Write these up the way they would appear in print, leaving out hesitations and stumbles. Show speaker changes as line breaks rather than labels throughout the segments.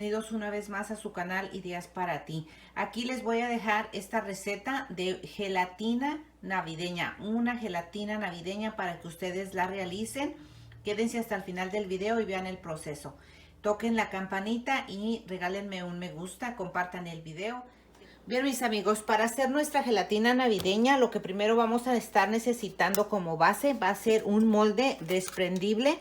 Bienvenidos una vez más a su canal Ideas para ti. Aquí les voy a dejar esta receta de gelatina navideña, una gelatina navideña para que ustedes la realicen. Quédense hasta el final del video y vean el proceso. Toquen la campanita y regálenme un me gusta, compartan el video. Bien, mis amigos, para hacer nuestra gelatina navideña, lo que primero vamos a estar necesitando como base va a ser un molde desprendible.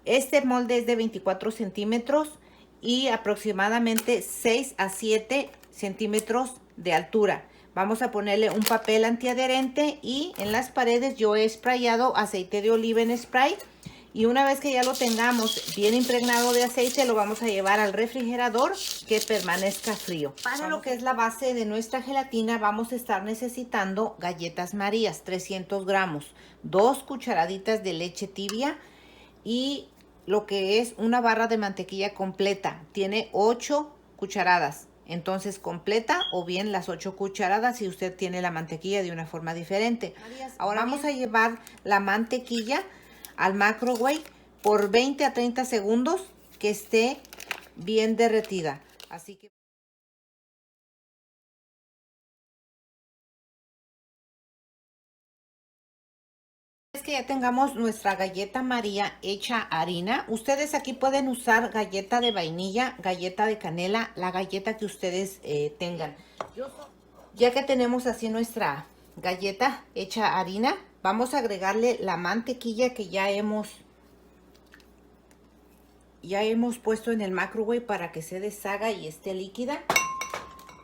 Este molde es de 24 centímetros y aproximadamente 6 a 7 centímetros de altura. Vamos a ponerle un papel antiadherente y en las paredes yo he sprayado aceite de oliva en spray. Y una vez que ya lo tengamos bien impregnado de aceite, lo vamos a llevar al refrigerador que permanezca frío. Para lo que es la base de nuestra gelatina vamos a estar necesitando galletas Marías, 300 gramos, 2 cucharaditas de leche tibia y lo que es una barra de mantequilla completa. Tiene 8 cucharadas. Entonces completa o bien las 8 cucharadas si usted tiene la mantequilla de una forma diferente. Ahora vamos a llevar la mantequilla al microwave por 20 a 30 segundos que esté bien derretida. Así que es que ya tengamos nuestra galleta María hecha harina. Ustedes aquí pueden usar galleta de vainilla, galleta de canela, la galleta que ustedes tengan. Ya que tenemos así nuestra galleta hecha harina, vamos a agregarle la mantequilla que ya hemos puesto en el microwave para que se deshaga y esté líquida.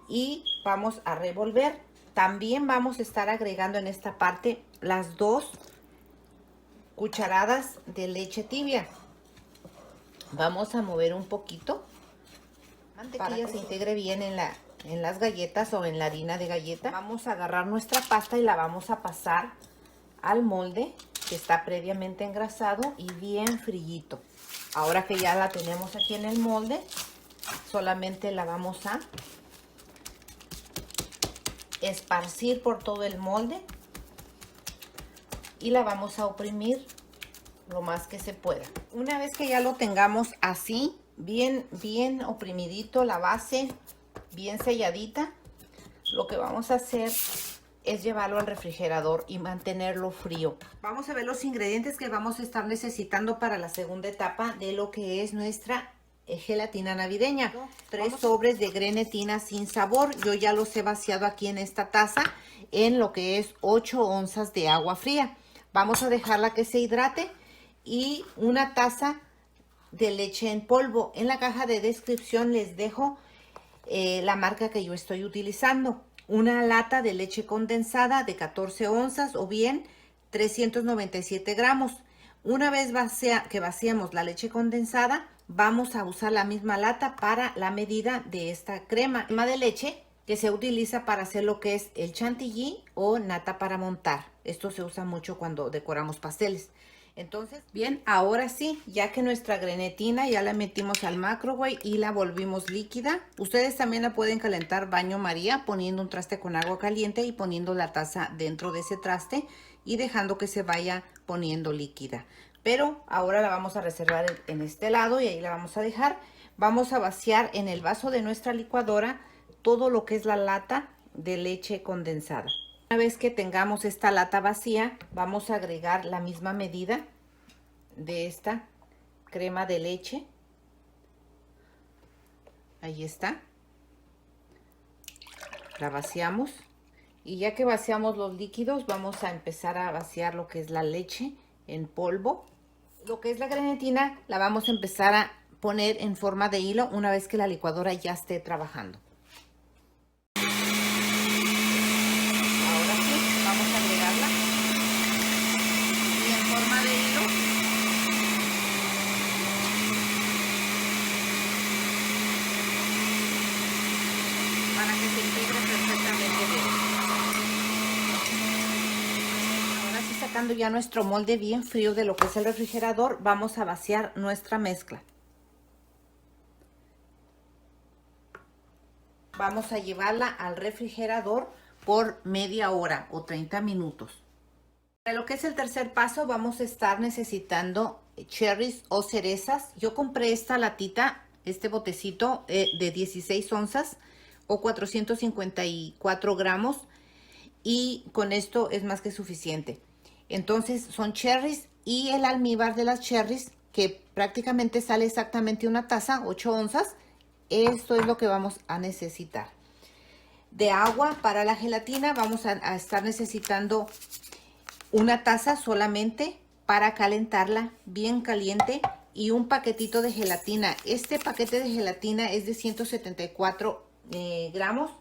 Y vamos a revolver. También vamos a estar agregando en esta parte las 2 cucharadas de leche tibia. Vamos a mover un poquito para que se integre bien en las galletas o en la harina de galleta. Vamos a agarrar nuestra pasta y la vamos a pasar al molde que está previamente engrasado y bien frillito. Ahora que ya la tenemos aquí en el molde, solamente la vamos a esparcir por todo el molde y la vamos a oprimir lo más que se pueda. Una vez que ya lo tengamos así, bien oprimidito, la base bien selladita, lo que vamos a hacer es llevarlo al refrigerador y mantenerlo frío. Vamos a ver los ingredientes que vamos a estar necesitando para la segunda etapa de lo que es nuestra gelatina navideña. 3 sobres de grenetina sin sabor. Yo ya los he vaciado aquí en esta taza en lo que es 8 onzas de agua fría. Vamos a dejarla que se hidrate y una taza de leche en polvo. En la caja de descripción les dejo la marca que yo estoy utilizando. Una lata de leche condensada de 14 onzas o bien 397 gramos. Una vez que vaciemos la leche condensada, vamos a usar la misma lata para la medida de esta crema de leche que se utiliza para hacer lo que es el chantilly o nata para montar. Esto se usa mucho cuando decoramos pasteles. Entonces, bien, ahora sí, ya que nuestra grenetina ya la metimos al microwave y la volvimos líquida, ustedes también la pueden calentar baño María poniendo un traste con agua caliente y poniendo la taza dentro de ese traste y dejando que se vaya poniendo líquida. Pero ahora la vamos a reservar en este lado y ahí la vamos a dejar. Vamos a vaciar en el vaso de nuestra licuadora todo lo que es la lata de leche condensada. Una vez que tengamos esta lata vacía, vamos a agregar la misma medida de esta crema de leche. Ahí está. La vaciamos. Y ya que vaciamos los líquidos, vamos a empezar a vaciar lo que es la leche en polvo. Lo que es la grenetina la vamos a empezar a poner en forma de hilo una vez que la licuadora ya esté trabajando. Vamos a agregarla y en forma de hilo para que se integre perfectamente bien. Ahora sí, sacando ya nuestro molde bien frío de lo que es el refrigerador, vamos a vaciar nuestra mezcla. Vamos a llevarla al refrigerador por media hora o 30 minutos. Para lo que es el tercer paso vamos a estar necesitando cherries o cerezas. Yo compré esta latita este botecito de 16 onzas o 454 gramos. Y con esto es más que suficiente. Entonces son cherries y el almíbar de las cherries, que prácticamente sale exactamente una taza, 8 onzas. Esto es lo que vamos a necesitar. De agua para la gelatina vamos a estar necesitando una taza solamente para calentarla bien caliente, y un paquetito de gelatina. Este paquete de gelatina es de 174 gramos,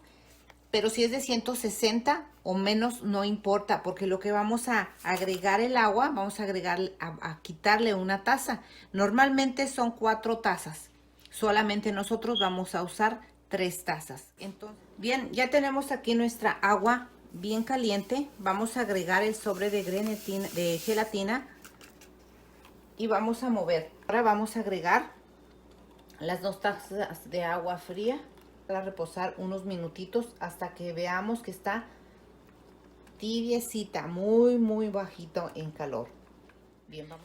pero si es de 160 o menos no importa, porque lo que vamos a agregar el agua, vamos a agregar a quitarle una taza. Normalmente son 4 tazas, solamente nosotros vamos a usar 3 tazas. Entonces, bien, ya tenemos aquí nuestra agua bien caliente. Vamos a agregar el sobre de gelatina y vamos a mover. Ahora vamos a agregar las 2 tazas de agua fría para reposar unos minutitos hasta que veamos que está tibiecita, muy bajito en calor.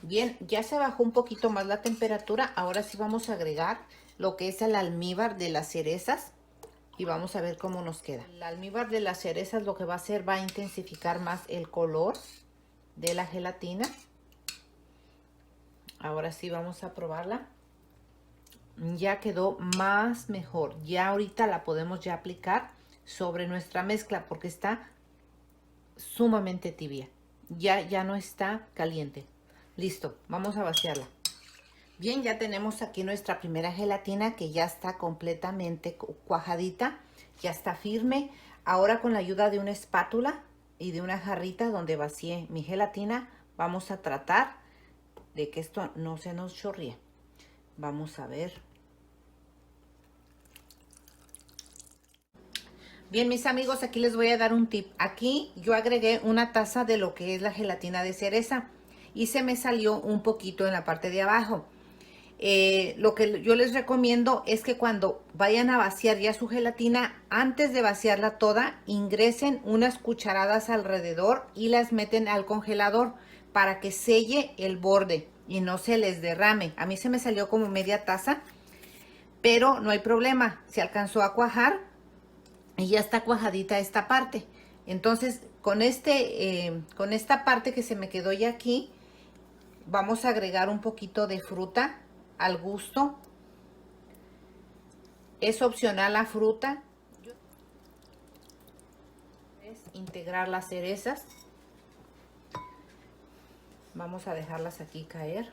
Bien, ya se bajó un poquito más la temperatura. Ahora sí vamos a agregar lo que es el almíbar de las cerezas y vamos a ver cómo nos queda. El almíbar de las cerezas lo que va a hacer, va a intensificar más el color de la gelatina. Ahora sí vamos a probarla. Ya quedó más mejor. Ya ahorita la podemos ya aplicar sobre nuestra mezcla porque está sumamente tibia. Ya no está caliente. Listo, vamos a vaciarla. Bien, ya tenemos aquí nuestra primera gelatina que ya está completamente cuajadita. Ya está firme. Ahora, con la ayuda de una espátula y de una jarrita donde vacié mi gelatina, vamos a tratar de que esto no se nos chorríe. Vamos a ver. Bien, mis amigos, aquí les voy a dar un tip. Aquí yo agregué una taza de lo que es la gelatina de cereza y se me salió un poquito en la parte de abajo. Lo que yo les recomiendo es que cuando vayan a vaciar ya su gelatina, antes de vaciarla toda, ingresen unas cucharadas alrededor y las meten al congelador para que selle el borde y no se les derrame. A mí se me salió como media taza, pero no hay problema, se alcanzó a cuajar y ya está cuajadita esta parte. Entonces con esta parte que se me quedó ya aquí, vamos a agregar un poquito de fruta al gusto. Es opcional la fruta. Integrar las cerezas. Vamos a dejarlas aquí caer.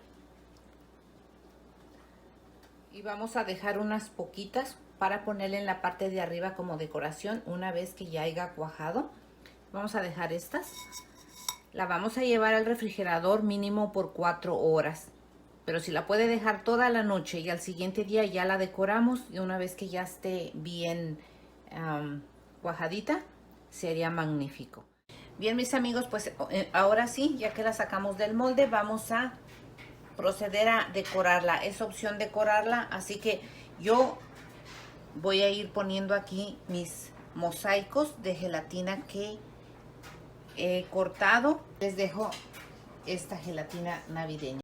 Y vamos a dejar unas poquitas para ponerle en la parte de arriba como decoración una vez que ya haya cuajado. Vamos a dejar estas. La vamos a llevar al refrigerador mínimo por 4 horas. Pero si la puede dejar toda la noche y al siguiente día ya la decoramos, y una vez que ya esté bien cuajadita, sería magnífico. Bien, mis amigos, pues ahora sí, ya que la sacamos del molde, vamos a proceder a decorarla. Es opción decorarla, así que yo voy a ir poniendo aquí mis mosaicos de gelatina que he cortado. Les dejo esta gelatina navideña.